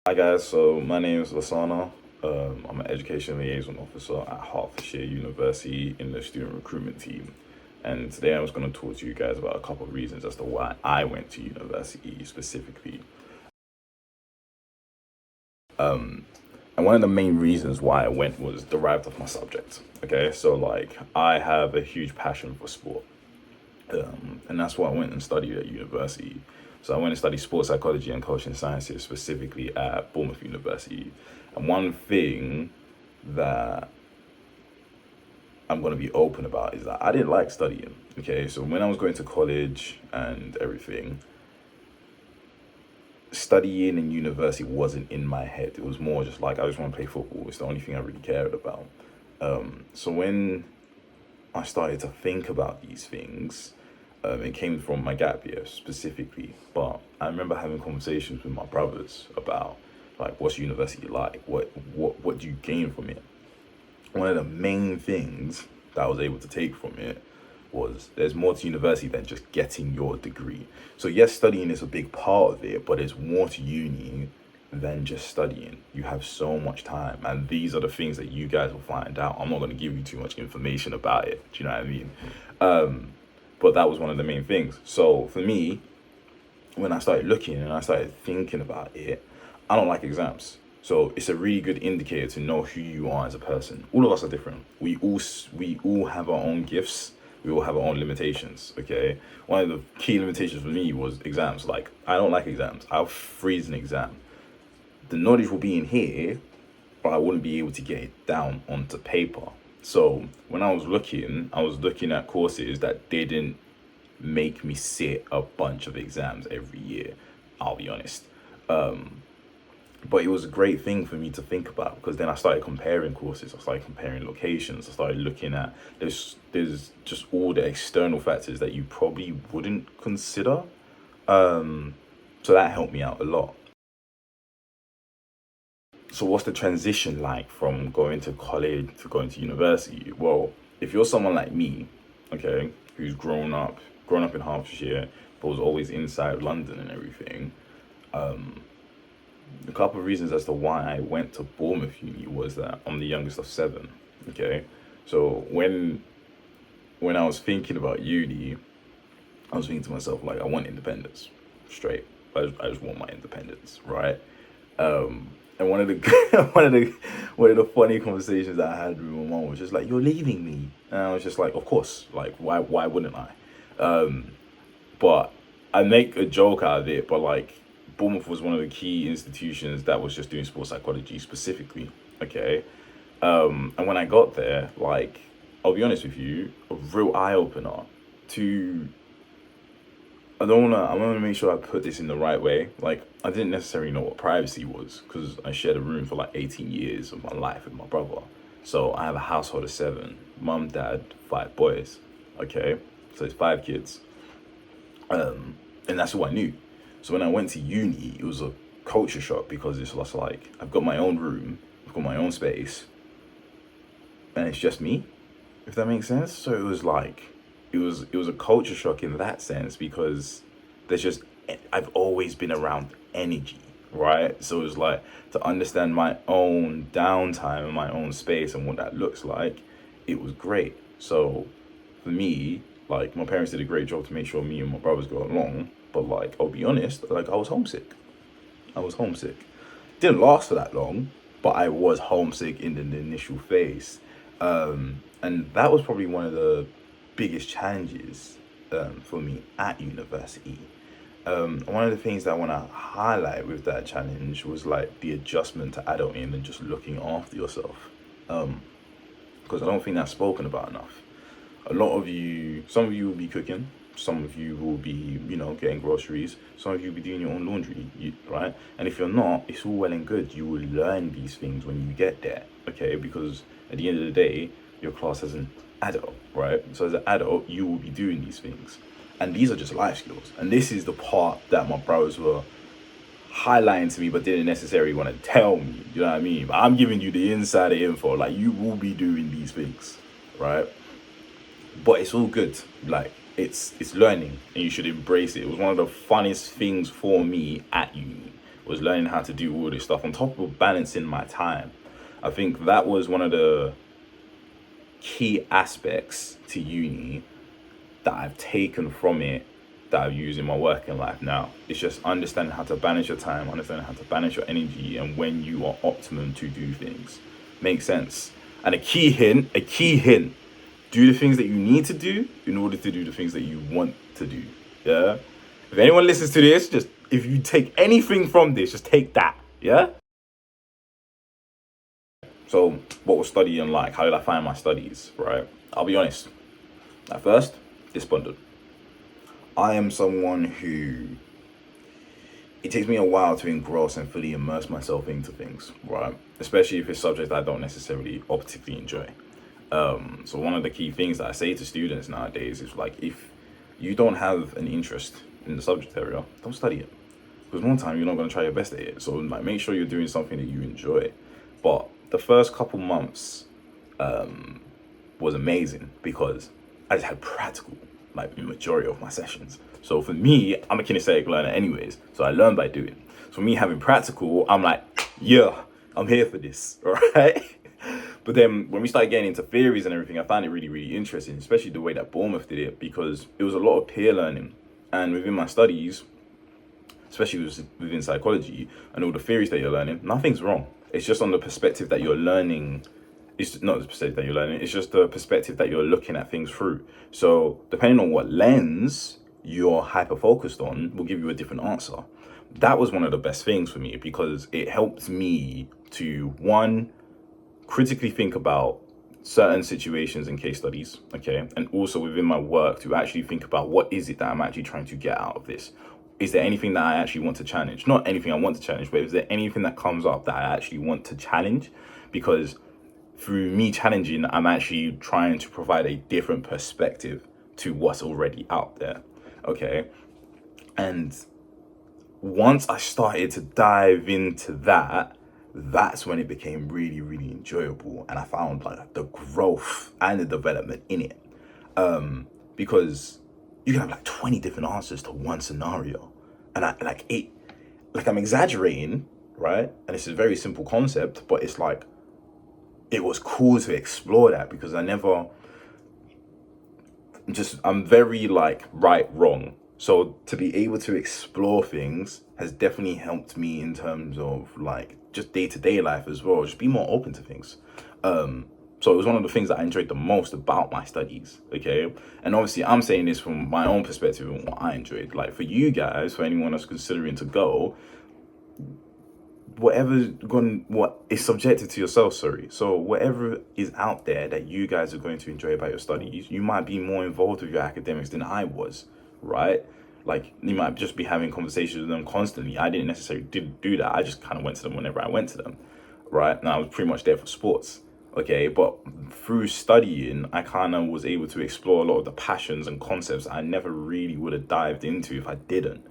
Hi guys, so my name is Lasana. I'm an education liaison officer at Hertfordshire University in the student recruitment team. And today I was going to talk to you guys about a couple of reasons as to why I went to university specifically. And one of the main reasons why I went was derived off my subject. Okay, so like I have a huge passion for sport. And that's why I went and studied at university. So I went and studied sports psychology and coaching sciences, specifically at Bournemouth University. And one thing that I'm going to be open about is that I didn't like studying. Okay, so when I was going to college and everything, studying in university wasn't in my head. It was more just like I just want to play football. It's the only thing I really cared about. So when I started to think about these things, it came from my gap year specifically. But I remember having conversations with my brothers about like what's university like, what do you gain from it. One of the main things that I was able to take from it was there's more to university than just getting your degree. So yes, studying is a big part of it, but there's more to uni than just studying. You have so much time, and these are the things that you guys will find out. I'm not going to give you too much information about it. Do you know what I mean? But that was one of the main things. So for me, when I started looking and I started thinking about it, I don't like exams. So it's a really good indicator to know who you are as a person. All of us are different. We all have our own gifts. We all have our own limitations. Okay. One of the key limitations for me was exams. Like I don't like exams. I'll freeze an exam. The knowledge will be in here, but I wouldn't be able to get it down onto paper. So when I was looking at courses that didn't make me sit a bunch of exams every year. I'll be honest. But it was a great thing for me to think about because then I started comparing courses. I started comparing locations. I started looking at there's just all the external factors that you probably wouldn't consider. So that helped me out a lot. So what's the transition like from going to college to going to university? Well, if you're someone like me, okay, who's grown up in Hertfordshire, but was always inside London and everything, a couple of reasons as to why I went to Bournemouth Uni was that I'm the youngest of seven. Okay, so when I was thinking about uni, I was thinking to myself like I want independence, straight. I just want my independence, right? And one of the one of the funny conversations that I had with my mom was just like, "You're leaving me," and I was just like, "Of course, like why wouldn't I?" But I make a joke out of it, but like Bournemouth was one of the key institutions that was just doing sports psychology specifically. Okay, and when I got there, like I'll be honest with you, a real eye opener to I wanna make sure I put this in the right way. Like, I didn't necessarily know what privacy was because I shared a room for like 18 years of my life with my brother. So I have a household of seven, mum, dad, five boys. Okay, so it's five kids. And that's all I knew. So when I went to uni, it was a culture shock because it's just like I've got my own room, I've got my own space, and it's just me, if that makes sense. So it was like it was a culture shock in that sense because there's just I've always been around energy, right? So it was like to understand my own downtime and my own space and what that looks like, it was great. So for me, like my parents did a great job to make sure me and my brothers got along. But like I'll be honest, like I was homesick. I was homesick. Didn't last for that long, but I was homesick in the initial phase. And that was probably one of the biggest challenges for me at university. One of the things that I want to highlight with that challenge was like the adjustment to adulting and just looking after yourself. Because I don't think that's spoken about enough. Some of you will be cooking, some of you will be, getting groceries, some of you will be doing your own laundry, right? And if you're not, it's all well and good. You will learn these things when you get there, okay? Because at the end of the day, your class as an adult, right? So as an adult, you will be doing these things. And these are just life skills. And this is the part that my brothers were highlighting to me but didn't necessarily want to tell me. You know what I mean? But I'm giving you the insider info. Like you will be doing these things, right? But it's all good. Like it's learning and you should embrace it. It was one of the funniest things for me at uni was learning how to do all this stuff on top of balancing my time. I think that was one of the key aspects to uni that I've taken from it that I use in my working life now. It's just understanding how to balance your time, understanding how to balance your energy, and when you are optimum to do things. Makes sense. And a key hint, do the things that you need to do in order to do the things that you want to do. Yeah? If anyone listens to this, just if you take anything from this, just take that. Yeah? So, what was studying like? How did I find my studies? Right? I'll be honest. At first, despondent. I am someone who it takes me a while to engross and fully immerse myself into things, right? Especially if it's subjects I don't necessarily or particularly enjoy. So one of the key things that I say to students nowadays is like, if you don't have an interest in the subject area, don't study it. Because one time you're not going to try your best at it. So like, make sure you're doing something that you enjoy. But the first couple months was amazing because I just had practical, like the majority of my sessions. So for me, I'm a kinesthetic learner anyways. So I learn by doing. So for me having practical, I'm like, yeah, I'm here for this, all right? But then when we started getting into theories and everything, I found it really, really interesting, especially the way that Bournemouth did it, because it was a lot of peer learning. And within my studies, especially within psychology and all the theories that you're learning, nothing's wrong. It's just on the perspective that you're learning. It's not the perspective that you're learning, it's just the perspective that you're looking at things through. So depending on what lens you're hyper focused on will give you a different answer. That was one of the best things for me because it helped me to, one, critically think about certain situations and case studies, okay? And also within my work to actually think about what is it that I'm actually trying to get out of this? Is there anything that I actually want to challenge? Not anything I want to challenge, but is there anything that comes up that I actually want to challenge? Because through me challenging, I'm actually trying to provide a different perspective to what's already out there, okay? And once I started to dive into that, that's when it became really, really enjoyable. And I found like the growth and the development in it. Because you can have like 20 different answers to one scenario. And I'm exaggerating, right? And it's a very simple concept, but it's like, it was cool to explore that because I'm very like right, wrong. So to be able to explore things has definitely helped me in terms of like just day-to-day life as well, just be more open to things. So it was one of the things that I enjoyed the most about my studies, okay? And obviously I'm saying this from my own perspective and what I enjoyed. Like for you guys, for anyone that's considering to go, what is subjective to yourself, sorry. So whatever is out there that you guys are going to enjoy about your studies, you might be more involved with your academics than I was, right? Like you might just be having conversations with them constantly. I didn't necessarily do that. I just kind of went to them whenever I went to them, right? And I was pretty much there for sports, okay? But through studying, I kind of was able to explore a lot of the passions and concepts I never really would have dived into if I didn't.